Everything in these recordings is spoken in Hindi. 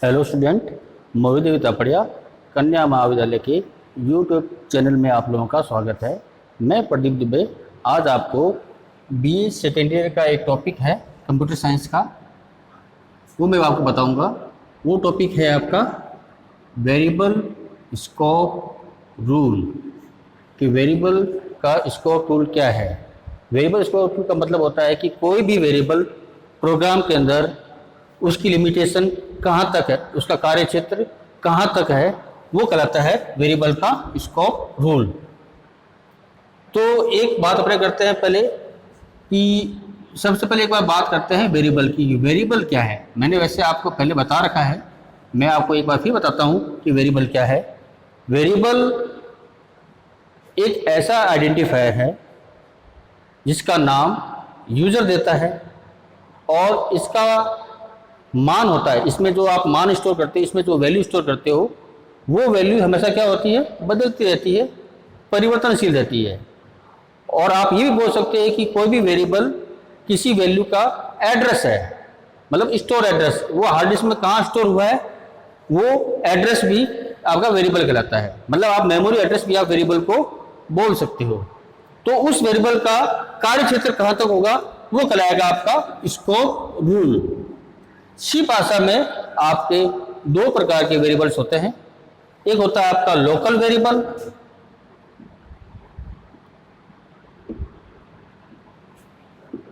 हेलो स्टूडेंट, मोहिदेवी तापड़िया कन्या महाविद्यालय के यूट्यूब चैनल में आप लोगों का स्वागत है। मैं प्रदीप दुबे आज आपको बीए सेकेंड ईयर का एक टॉपिक है कंप्यूटर साइंस का, वो मैं आपको बताऊंगा। वो टॉपिक है आपका वेरिएबल स्कोप रूल कि वेरिएबल का स्कोप रूल क्या है। वेरिएबल स्कोप रूल का मतलब होता है कि कोई भी वेरिएबल प्रोग्राम के अंदर उसकी लिमिटेशन कहाँ तक है, उसका कार्य क्षेत्र कहाँ तक है, वो कहलाता है वेरिएबल का स्कोप रूल। तो एक बात अपने करते हैं पहले कि सबसे पहले एक बार बात करते हैं वेरिएबल की। वेरिएबल क्या है मैंने वैसे आपको पहले बता रखा है, मैं आपको एक बार फिर बताता हूँ कि वेरिएबल क्या है। वेरिएबल एक ऐसा आइडेंटिफायर है जिसका नाम यूजर देता है और इसका मान होता है। इसमें जो आप मान स्टोर करते हैं, इसमें जो वैल्यू स्टोर करते हो, वो वैल्यू हमेशा क्या होती है, बदलती रहती है, परिवर्तनशील रहती है। और आप ये भी बोल सकते हैं कि कोई भी वेरिएबल किसी वैल्यू का एड्रेस है, मतलब स्टोर एड्रेस, वो हार्ड डिस्क में कहाँ स्टोर हुआ है वो एड्रेस भी आपका वेरिएबल कहलाता है। मतलब आप मेमोरी एड्रेस भी आप वेरिएबल को बोल सकते हो। तो उस वेरिएबल का कार्य क्षेत्र कहाँ तक होगा वो कहलाएगा आपका स्कोप रूल। सी भाषा में आपके दो प्रकार के वेरिएबल्स होते हैं। एक होता है आपका लोकल वेरिएबल,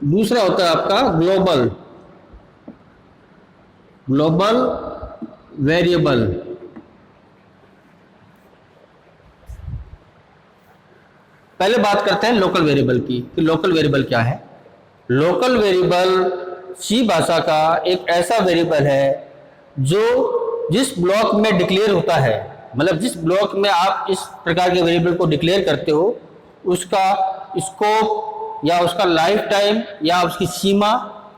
दूसरा होता है आपका ग्लोबल वेरिएबल। पहले बात करते हैं लोकल वेरिएबल की कि लोकल वेरिएबल क्या है। लोकल वेरिएबल सी भाषा का एक ऐसा वेरिएबल है जो जिस ब्लॉक में डिक्लेयर होता है, मतलब जिस ब्लॉक में आप इस प्रकार के वेरिएबल को डिक्लेयर करते हो, उसका स्कोप या उसका लाइफ टाइम या उसकी सीमा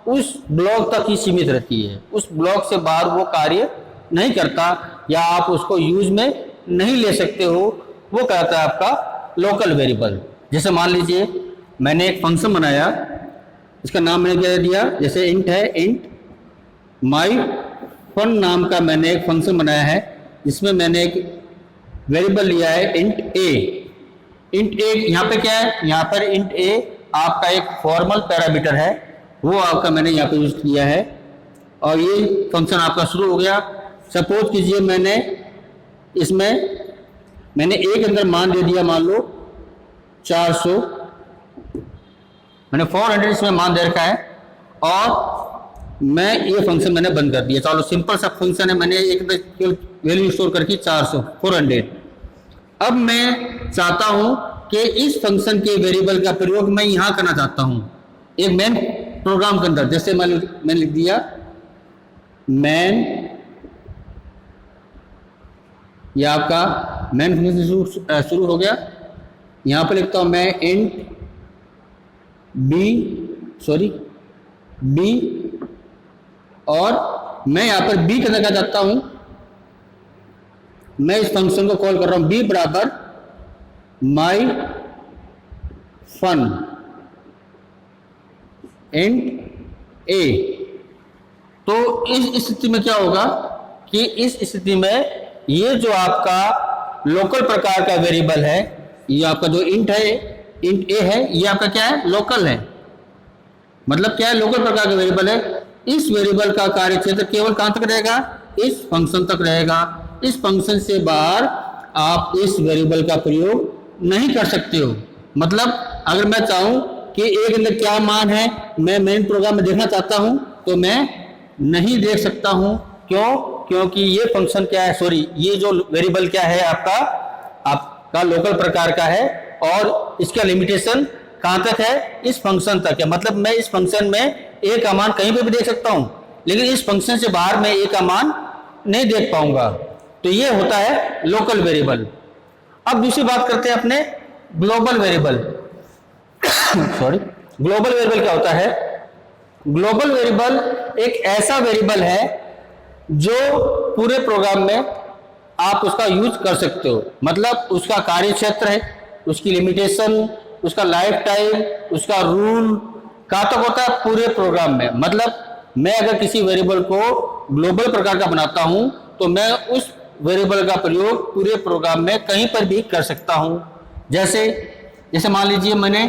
उस ब्लॉक तक ही सीमित रहती है। उस ब्लॉक से बाहर वो कार्य नहीं करता या आप उसको यूज में नहीं ले सकते हो, वो कहता है आपका लोकल वेरिएबल। जैसे मान लीजिए मैंने एक फंक्शन बनाया, इसका नाम मैंने क्या दिया, जैसे इंट है, इंट माई फन नाम का मैंने एक फंक्शन बनाया है जिसमें मैंने एक वेरिएबल लिया है इंट ए। इंट ए यहाँ पे क्या है, यहाँ पर इंट ए आपका एक फॉर्मल पैरामीटर है, वो आपका मैंने यहाँ पे यूज किया है और ये फंक्शन आपका शुरू हो गया। सपोज कीजिए मैंने ए के अंदर मान दे दिया, मान लो 400, मैंने 400 इसमें मान दे रखा है और मैं ये फंक्शन मैंने बंद कर दिया। चलो सिंपल सा फंक्शन है, मैंने एक वैल्यू स्टोर करके 400 अब मैं चाहता हूं कि इस फंक्शन के वेरिएबल का प्रयोग मैं यहां करना चाहता हूं एक मेन प्रोग्राम के अंदर। जैसे मैंने लिख दिया मैन, ये आपका मैन फंक्शन शुरू हो गया। यहां पर लिखता हूं मैं इंट बी और मैं यहां पर बी करना चाहता हूं, मैं इस फंक्शन को कॉल कर रहा हूं बी बराबर माई फन इंट ए। तो इस स्थिति में क्या होगा कि इस स्थिति में ये जो आपका लोकल प्रकार का वेरिएबल है, ये आपका जो इंट ए है, ये आपका क्या है, लोकल है। मतलब क्या है, लोकल प्रकार का वेरिएबल है। इस वेरिएबल का कार्य क्षेत्र केवल कहां तक रहेगा, इस फंक्शन तक रहेगा। इस फंक्शन से बाहर आप इस वेरिएबल का प्रयोग नहीं कर सकते हो। मतलब अगर मैं चाहूं कि ए के अंदर क्या मान है, मैं मेन प्रोग्राम में देखना चाहता हूं तो मैं नहीं देख सकता हूं। क्यों? क्योंकि ये फंक्शन क्या है, ये जो वेरिएबल क्या है आपका लोकल प्रकार का है और इसका लिमिटेशन कहां तक है, इस फंक्शन तक है। मतलब मैं इस फंक्शन में ए का मान कहीं पे भी देख सकता हूं, लेकिन इस फंक्शन से बाहर मैं ए का मान नहीं देख पाऊंगा। तो ये होता है लोकल वेरिएबल। अब दूसरी बात करते हैं अपने ग्लोबल वेरिएबल। ग्लोबल वेरिएबल क्या होता है? ग्लोबल वेरिएबल एक ऐसा वेरिएबल है जो पूरे प्रोग्राम में आप उसका यूज कर सकते हो। मतलब उसका कार्य क्षेत्र है, उसकी लिमिटेशन, उसका लाइफ टाइम, उसका रूल कहाँ तक होता है, पूरे प्रोग्राम में। मतलब मैं अगर किसी वेरिएबल को ग्लोबल प्रकार का बनाता हूं तो मैं उस वेरिएबल का प्रयोग पूरे प्रोग्राम में कहीं पर भी कर सकता हूं। जैसे जैसे मान लीजिए मैंने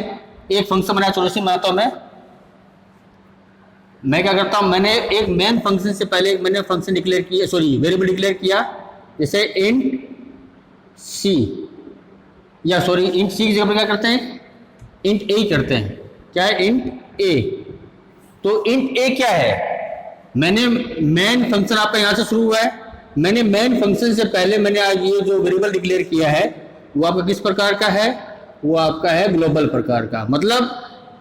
एक फंक्शन बनाया, चलो बनाता हूं मैं क्या करता हूं, मैंने एक मेन फंक्शन से पहले मैंने फंक्शन डिक्लेयर किया, सॉरी वेरिएबल डिक्लेयर किया, जैसे इंट सी, या सॉरी इंट सी की जगह पर क्या करते हैं, इंट ए करते हैं। क्या है, इंट ए। तो इंट ए क्या है, मैंने मेन फंक्शन आपका यहां से शुरू हुआ है, मैंने मेन फंक्शन से पहले मैंने आज ये जो वेरिएबल डिक्लेयर किया है वो आपका किस प्रकार का है, वो आपका है ग्लोबल प्रकार का। मतलब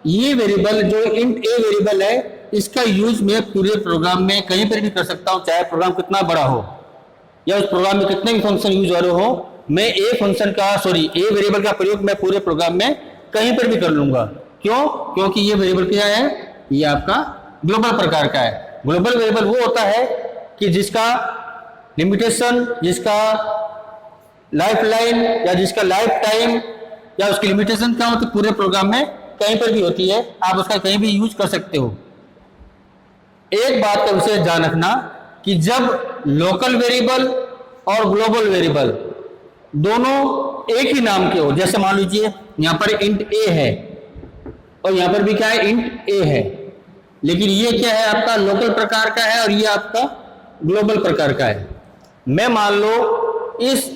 ये वेरिएबल जो इंट ए वेरिएबल है इसका यूज मैं पूरे प्रोग्राम में कहीं पर भी कर सकता हूं, चाहे प्रोग्राम कितना बड़ा हो या उस प्रोग्राम में कितने भी फंक्शन यूज हो रहे हो, मैं ए फंक्शन का सॉरी ए वेरिएबल का प्रयोग मैं पूरे प्रोग्राम में कहीं पर भी कर लूंगा। क्यों? क्योंकि ये वेरिएबल क्या है, ये आपका ग्लोबल प्रकार का है। ग्लोबल वेरिएबल वो होता है कि जिसका लिमिटेशन, जिसका लाइफ लाइन या जिसका लाइफ टाइम या उसकी लिमिटेशन क्या होती है पूरे प्रोग्राम में कहीं पर भी होती है, आप उसका कहीं भी यूज कर सकते हो। एक बात का विशेष ध्यान रखना कि जब लोकल वेरिएबल और ग्लोबल वेरिएबल दोनों एक ही नाम के हो, जैसे मान लीजिए यहां पर इंट ए है और यहां पर भी क्या है, इंट ए है, लेकिन ये क्या है आपका लोकल प्रकार का है और ये आपका ग्लोबल प्रकार का है। मैं मान लो इस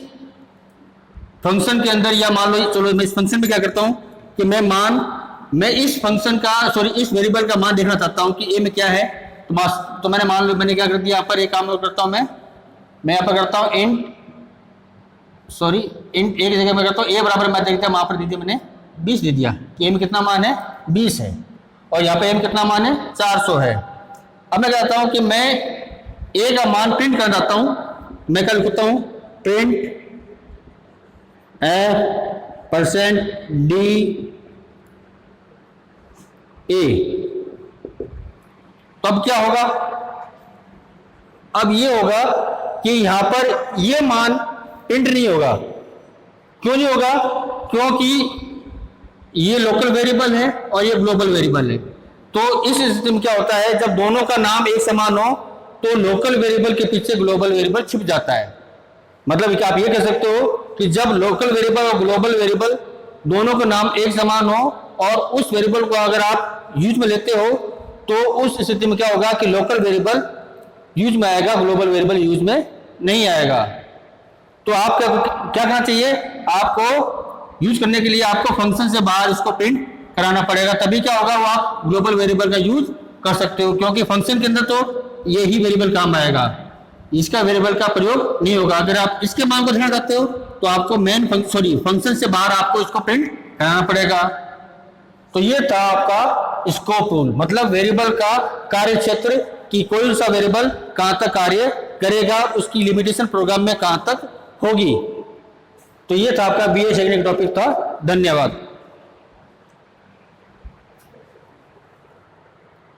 फंक्शन के अंदर, या मान लो चलो मैं इस फंक्शन में क्या करता हूं कि मैं इस फंक्शन का सॉरी इस वेरिएबल का मान देखना चाहता हूं कि ए में क्या है, तो मैंने मान लो मैंने क्या कर दिया, यहाँ पर एक काम करता हूं मैं यहाँ पर करता हूं इंट ए की जगह मैं करता हूं ए बराबर मैं देखता हूं वहां पर दे दिया मैंने 20 दे दिया कि ए में कितना मान है, 20 है, और यहाँ पे ए में कितना मान है, 400 है। अब मैं कहता हूं कि मैं ए का मान प्रिंट करना चाहता हूं, मैं क्या लिखता हूं, प्रिंट %d ए। तो अब क्या होगा, अब ये होगा कि यहां पर ये मान प्रिंट नहीं होगा। क्यों नहीं होगा? क्योंकि ये लोकल वेरिएबल है और ये ग्लोबल वेरिएबल है। तो इस स्थिति में क्या होता है, जब दोनों का नाम एक समान हो तो लोकल वेरिएबल के पीछे ग्लोबल वेरिएबल छिप जाता है। मतलब आप ये कह सकते हो कि जब लोकल वेरिएबल और ग्लोबल वेरिएबल दोनों का नाम एक समान हो और उस वेरिएबल को अगर आप यूज में लेते हो तो उस स्थिति में क्या होगा कि लोकल वेरिएबल यूज में आएगा, ग्लोबल वेरिएबल यूज में नहीं आएगा। तो आपका क्या करना चाहिए, आपको यूज करने के लिए आपको फंक्शन से बाहर इसको प्रिंट कराना पड़ेगा, तभी क्या होगा, वो आप ग्लोबल वेरिएबल का यूज कर सकते हो। क्योंकि फंक्शन के अंदर तो यही वेरिएबल काम आएगा, इसका वेरिएबल का प्रयोग नहीं होगा। अगर आप इसके मान को देखना चाहते हो तो आपको फंक्शन से बाहर आपको इसको प्रिंट कराना पड़ेगा। तो ये था आपका स्कोप रूल, मतलब वेरिएबल का कार्य क्षेत्र कि कोई सा वेरिएबल कहां तक कार्य करेगा, उसकी लिमिटेशन प्रोग्राम में कहां तक होगी। तो ये था आपका बीए सेकेंड टॉपिक था। धन्यवाद।